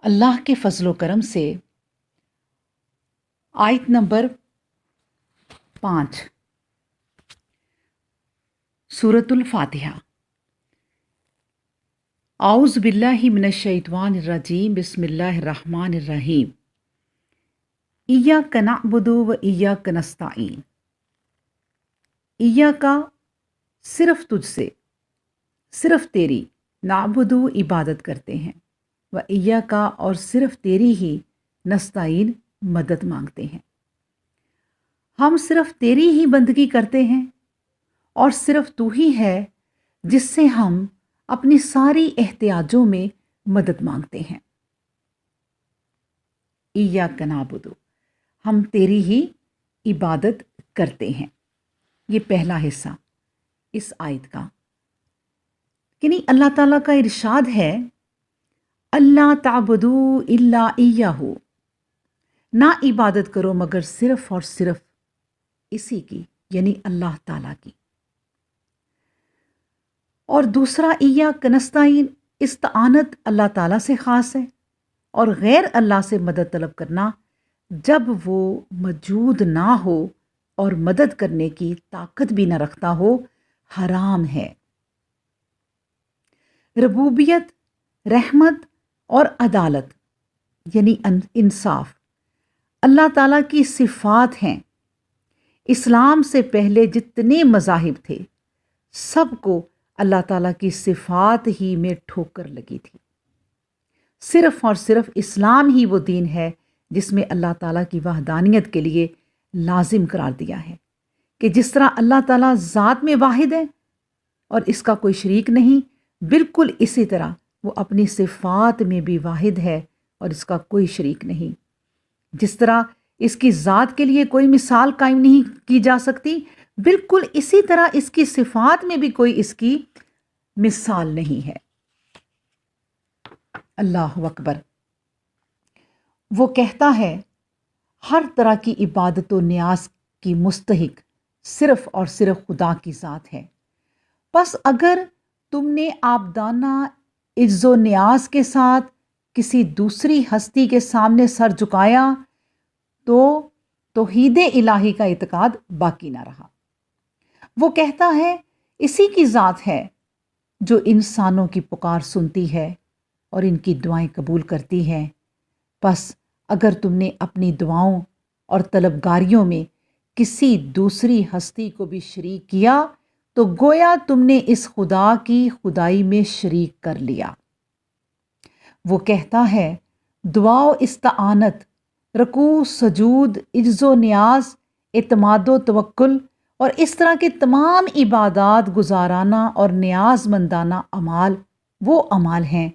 اللہ کے فضل و کرم سے آیت نمبر 5 سورۃ الفاتحہ۔ اعوذ باللہ من الشیطان الرجیم، بسم اللہ الرحمن الرحیم۔ ایاک نعبد و ایاک نستعین۔ ایاک صرف تجھ سے، صرف تیری، نعبد عبادت کرتے ہیں، و ایاک اور صرف تیری ہی، نستعین مدد مانگتے ہیں۔ ہم صرف تیری ہی بندگی کرتے ہیں اور صرف تو ہی ہے جس سے ہم اپنی ساری احتیاجوں میں مدد مانگتے ہیں۔ ایاک نعبد، ہم تیری ہی عبادت کرتے ہیں۔ یہ پہلا حصہ اس آیت کا، یعنی اللہ تعالیٰ کا ارشاد ہے اللہ تعبدوا الا ایاہ، نہ عبادت کرو مگر صرف اور صرف اسی کی، یعنی اللہ تعالیٰ کی۔ اور دوسرا ایاک نستعین، استعانت اللہ تعالیٰ سے خاص ہے، اور غیر اللہ سے مدد طلب کرنا جب وہ موجود نہ ہو اور مدد کرنے کی طاقت بھی نہ رکھتا ہو، حرام ہے۔ ربوبیت، رحمت اور عدالت یعنی انصاف اللہ تعالیٰ کی صفات ہیں۔ اسلام سے پہلے جتنے مذاہب تھے سب کو اللہ تعالیٰ کی صفات ہی میں ٹھوکر لگی تھی۔ صرف اور صرف اسلام ہی وہ دین ہے جس میں اللہ تعالیٰ کی وحدانیت کے لیے لازم قرار دیا ہے کہ جس طرح اللہ تعالیٰ ذات میں واحد ہے اور اس کا کوئی شریک نہیں، بالکل اسی طرح وہ اپنی صفات میں بھی واحد ہے اور اس کا کوئی شریک نہیں۔ جس طرح اس کی ذات کے لیے کوئی مثال قائم نہیں کی جا سکتی، بالکل اسی طرح اس کی صفات میں بھی کوئی اس کی مثال نہیں ہے۔ اللہ اکبر۔ وہ کہتا ہے ہر طرح کی عبادت و نیاز کی مستحق صرف اور صرف خدا کی ذات ہے۔ پس اگر تم نے آبدانہ عجز و نیاز کے ساتھ کسی دوسری ہستی کے سامنے سر جھکایا تو توحید الہی کا اعتقاد باقی نہ رہا۔ وہ کہتا ہے اسی کی ذات ہے جو انسانوں کی پکار سنتی ہے اور ان کی دعائیں قبول کرتی ہے۔ پس اگر تم نے اپنی دعاؤں اور طلبگاریوں میں کسی دوسری ہستی کو بھی شریک کیا تو گویا تم نے اس خدا کی خدائی میں شریک کر لیا۔ وہ کہتا ہے دعا و استعانت، رکوع، سجود، عجز و نیاز، اعتماد و توکل اور اس طرح کے تمام عبادات، گزارانہ اور نیاز مندانہ اعمال وہ اعمال ہیں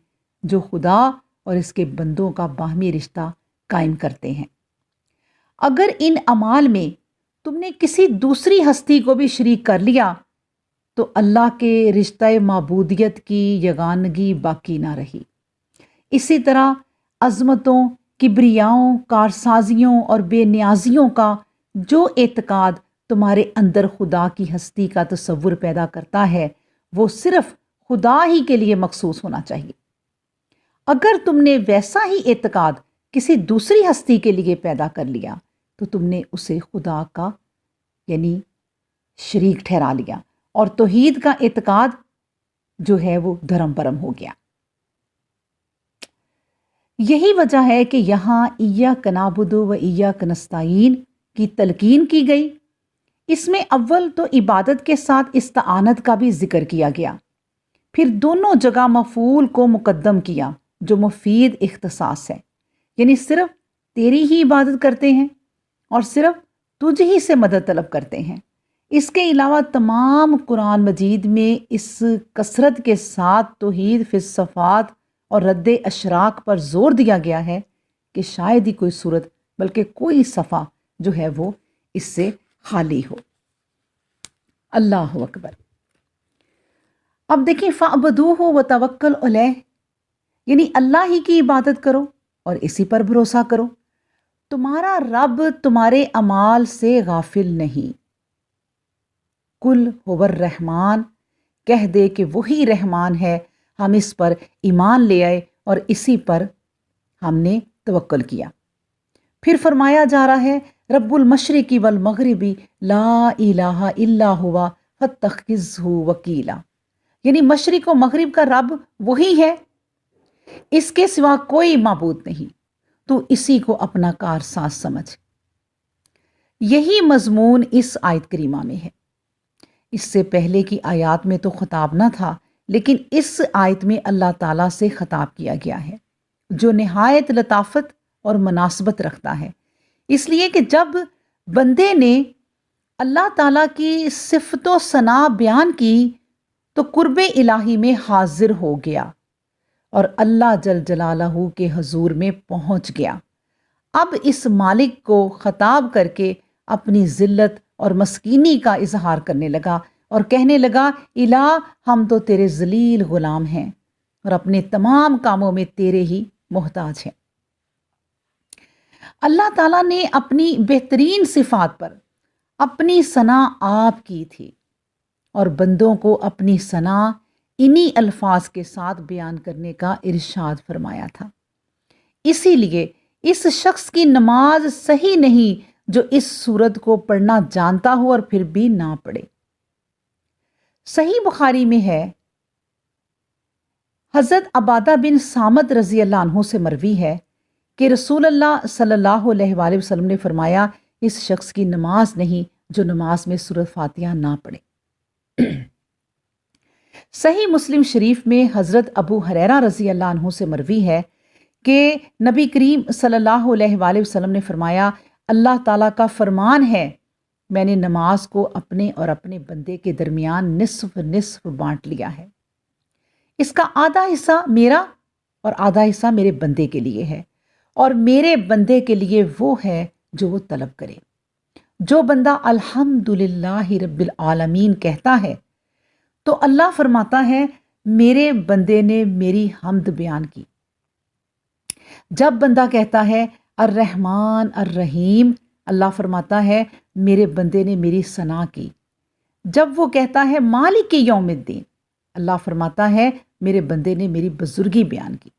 جو خدا اور اس کے بندوں کا باہمی رشتہ قائم کرتے ہیں۔ اگر ان اعمال میں تم نے کسی دوسری ہستی کو بھی شریک کر لیا تو اللہ کے رشتہ معبودیت کی یگانگی باقی نہ رہی۔ اسی طرح عظمتوں، کبریاؤں، کارسازیوں اور بے نیازیوں کا جو اعتقاد تمہارے اندر خدا کی ہستی کا تصور پیدا کرتا ہے وہ صرف خدا ہی کے لیے مخصوص ہونا چاہیے۔ اگر تم نے ویسا ہی اعتقاد کسی دوسری ہستی کے لیے پیدا کر لیا تو تم نے اسے خدا کا یعنی شریک ٹھہرا لیا اور توحید کا اعتقاد جو ہے وہ دھرم برم ہو گیا۔ یہی وجہ ہے کہ یہاں ایاک نعبد و ایاک نستعین کی تلقین کی گئی۔ اس میں اول تو عبادت کے ساتھ استعانت کا بھی ذکر کیا گیا، پھر دونوں جگہ مفعول کو مقدم کیا جو مفید اختصاص ہے، یعنی صرف تیری ہی عبادت کرتے ہیں اور صرف تجھ ہی سے مدد طلب کرتے ہیں۔ اس کے علاوہ تمام قرآن مجید میں اس کثرت کے ساتھ توحید فی الصفات اور رد اشراک پر زور دیا گیا ہے کہ شاید ہی کوئی صورت بلکہ کوئی صفحہ جو ہے وہ اس سے خالی ہو۔ اللہ اکبر۔ اب دیکھیں فَاعْبُدُوهُ وَتَوَكَّلْ عَلَيْهِ، یعنی اللہ ہی کی عبادت کرو اور اسی پر بھروسہ کرو۔ تمہارا رب تمہارے اعمال سے غافل نہیں۔ قُلْ هُوَ الرَّحْمَٰنُ، کہہ دے کہ وہی رحمان ہے، ہم اس پر ایمان لے آئے اور اسی پر ہم نے توکل کیا۔ پھر فرمایا جا رہا ہے رب المشرقی والمغربی لا الہ الا ہوا فاتخذہ وکیلا، یعنی مشرق و مغرب کا رب وہی ہے، اس کے سوا کوئی معبود نہیں، تو اسی کو اپنا کارساز سمجھ۔ یہی مضمون اس آیت کریمہ میں ہے۔ اس سے پہلے کی آیات میں تو خطاب نہ تھا، لیکن اس آیت میں اللہ تعالیٰ سے خطاب کیا گیا ہے، جو نہایت لطافت اور مناسبت رکھتا ہے، اس لیے کہ جب بندے نے اللہ تعالیٰ کی صفت و ثنا بیان کی تو قرب الہی میں حاضر ہو گیا اور اللہ جل جلالہ کے حضور میں پہنچ گیا۔ اب اس مالک کو خطاب کر کے اپنی ذلت اور مسکینی کا اظہار کرنے لگا اور کہنے لگا الہ ہم تو تیرے ذلیل غلام ہیں اور اپنے تمام کاموں میں تیرے ہی محتاج ہیں۔ اللہ تعالیٰ نے اپنی بہترین صفات پر اپنی ثنا آپ کی تھی اور بندوں کو اپنی ثنا انہی الفاظ کے ساتھ بیان کرنے کا ارشاد فرمایا تھا۔ اسی لیے اس شخص کی نماز صحیح نہیں جو اس سورت کو پڑھنا جانتا ہو اور پھر بھی نہ پڑھے۔ صحیح بخاری میں ہے، حضرت عبادہ بن صامت رضی اللہ عنہ سے مروی ہے کہ رسول اللہ صلی اللہ علیہ وآلہ وسلم نے فرمایا اس شخص کی نماز نہیں جو نماز میں سورۃ فاتحہ نہ پڑھے۔ صحیح مسلم شریف میں حضرت ابو ہریرہ رضی اللہ عنہ سے مروی ہے کہ نبی کریم صلی اللہ علیہ وآلہ وسلم نے فرمایا اللہ تعالیٰ کا فرمان ہے میں نے نماز کو اپنے اور اپنے بندے کے درمیان نصف نصف بانٹ لیا ہے، اس کا آدھا حصہ میرا اور آدھا حصہ میرے بندے کے لیے ہے، اور میرے بندے کے لیے وہ ہے جو وہ طلب کرے۔ جو بندہ الحمدللہ رب العالمین کہتا ہے تو اللہ فرماتا ہے میرے بندے نے میری حمد بیان کی۔ جب بندہ کہتا ہے الرحمن الرحیم، اللہ فرماتا ہے میرے بندے نے میری ثنا کی۔ جب وہ کہتا ہے مالک یوم الدین، اللہ فرماتا ہے میرے بندے نے میری بزرگی بیان کی۔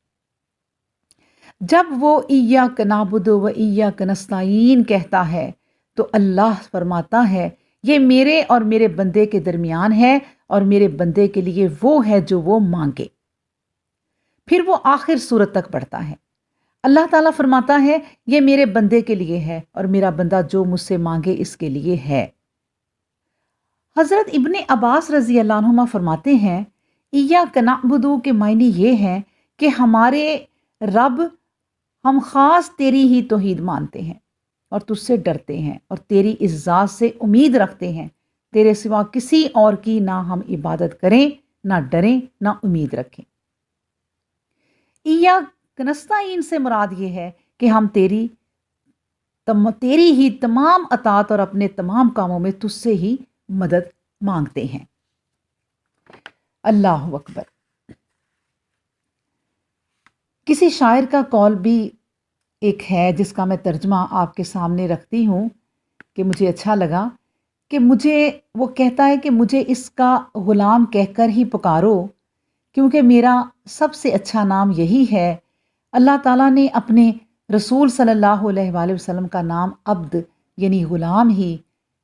جب وہ ایاک نعبد و ایاک نستعین کہتا ہے تو اللہ فرماتا ہے یہ میرے اور میرے بندے کے درمیان ہے اور میرے بندے کے لیے وہ ہے جو وہ مانگے۔ پھر وہ آخر سورت تک پڑھتا ہے، اللہ تعالیٰ فرماتا ہے یہ میرے بندے کے لیے ہے اور میرا بندہ جو مجھ سے مانگے اس کے لیے ہے۔ حضرت ابن عباس رضی اللہ عنہما فرماتے ہیں ایاک نعبد کے معنی یہ ہے کہ ہمارے رب ہم خاص تیری ہی توحید مانتے ہیں اور تجھ سے ڈرتے ہیں اور تیری اس ذات سے امید رکھتے ہیں، تیرے سوا کسی اور کی نہ ہم عبادت کریں، نہ ڈریں، نہ امید رکھیں۔ ایاک نستعین سے مراد یہ ہے کہ ہم تیری ہی تمام اطاعت اور اپنے تمام کاموں میں تجھ سے ہی مدد مانگتے ہیں۔ اللہ اکبر۔ کسی شاعر کا قول بھی ایک ہے جس کا میں ترجمہ آپ کے سامنے رکھتی ہوں کہ مجھے اچھا لگا، کہ وہ کہتا ہے کہ مجھے اس کا غلام کہہ کر ہی پکارو کیونکہ میرا سب سے اچھا نام یہی ہے۔ اللہ تعالیٰ نے اپنے رسول صلی اللہ علیہ وآلہ وسلم کا نام عبد یعنی غلام ہی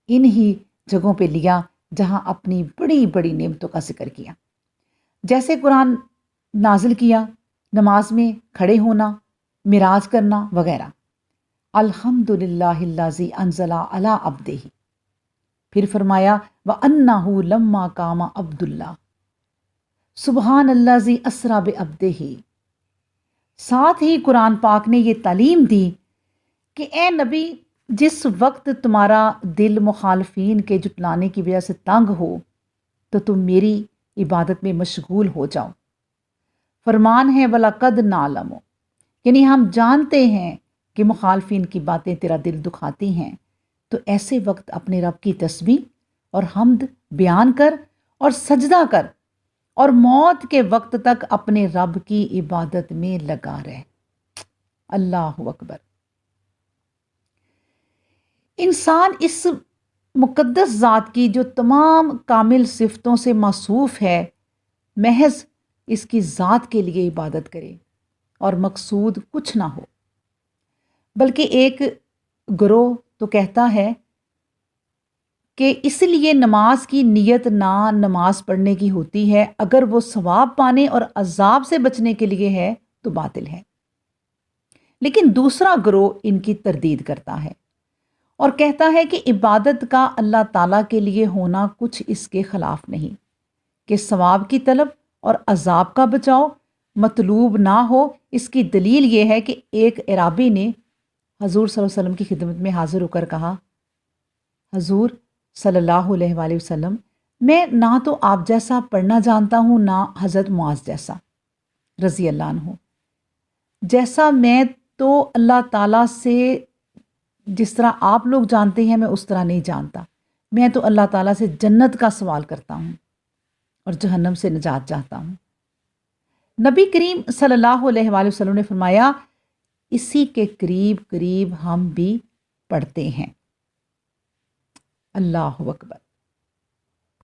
انہی جگہوں پہ لیا جہاں اپنی بڑی بڑی نعمتوں کا ذکر کیا، جیسے قرآن نازل کیا، نماز میں کھڑے ہونا، معراج کرنا وغیرہ۔ الحمدللہ الذی انزل علی عبدہ، پھر فرمایا وَأَنَّهُ لَمَّا قَامَ عَبْدُ اللَّهِ سبحان الذی اسریٰ بعبدہ۔ ساتھ ہی قرآن پاک نے یہ تعلیم دی کہ اے نبی جس وقت تمہارا دل مخالفین کے جھٹلانے کی وجہ سے تنگ ہو تو تم میری عبادت میں مشغول ہو جاؤ۔ فرمان ہے وَلَقَدْ نَعْلَمُ، یعنی ہم جانتے ہیں کہ مخالفین کی باتیں تیرا دل دکھاتی ہیں، تو ایسے وقت اپنے رب کی تسبیح اور حمد بیان کر اور سجدہ کر اور موت کے وقت تک اپنے رب کی عبادت میں لگا رہ۔ اللہ اکبر۔ انسان اس مقدس ذات کی جو تمام کامل صفتوں سے موصوف ہے، محض اس کی ذات کے لیے عبادت کرے اور مقصود کچھ نہ ہو، بلکہ ایک گروہ تو کہتا ہے کہ اس لیے نماز کی نیت نہ نماز پڑھنے کی ہوتی ہے، اگر وہ ثواب پانے اور عذاب سے بچنے کے لیے ہے تو باطل ہے۔ لیکن دوسرا گروہ ان کی تردید کرتا ہے اور کہتا ہے کہ عبادت کا اللہ تعالیٰ کے لیے ہونا کچھ اس کے خلاف نہیں، کہ ثواب کی طلب اور عذاب کا بچاؤ مطلوب نہ ہو۔ اس کی دلیل یہ ہے کہ ایک عرابی نے حضور صلی اللہ علیہ وسلم کی خدمت میں حاضر ہو کر کہا، حضور صلی اللہ علیہ وآلہ وسلم، میں نہ تو آپ جیسا پڑھنا جانتا ہوں نہ حضرت معاذ جیسا رضی اللہ عنہ جیسا، میں تو اللہ تعالیٰ سے جس طرح آپ لوگ جانتے ہیں میں اس طرح نہیں جانتا، میں تو اللہ تعالیٰ سے جنت کا سوال کرتا ہوں اور جہنم سے نجات چاہتا ہوں۔ نبی کریم صلی اللہ علیہ وآلہ وسلم نے فرمایا، اسی کے قریب قریب ہم بھی پڑھتے ہیں۔ اللہ اکبر۔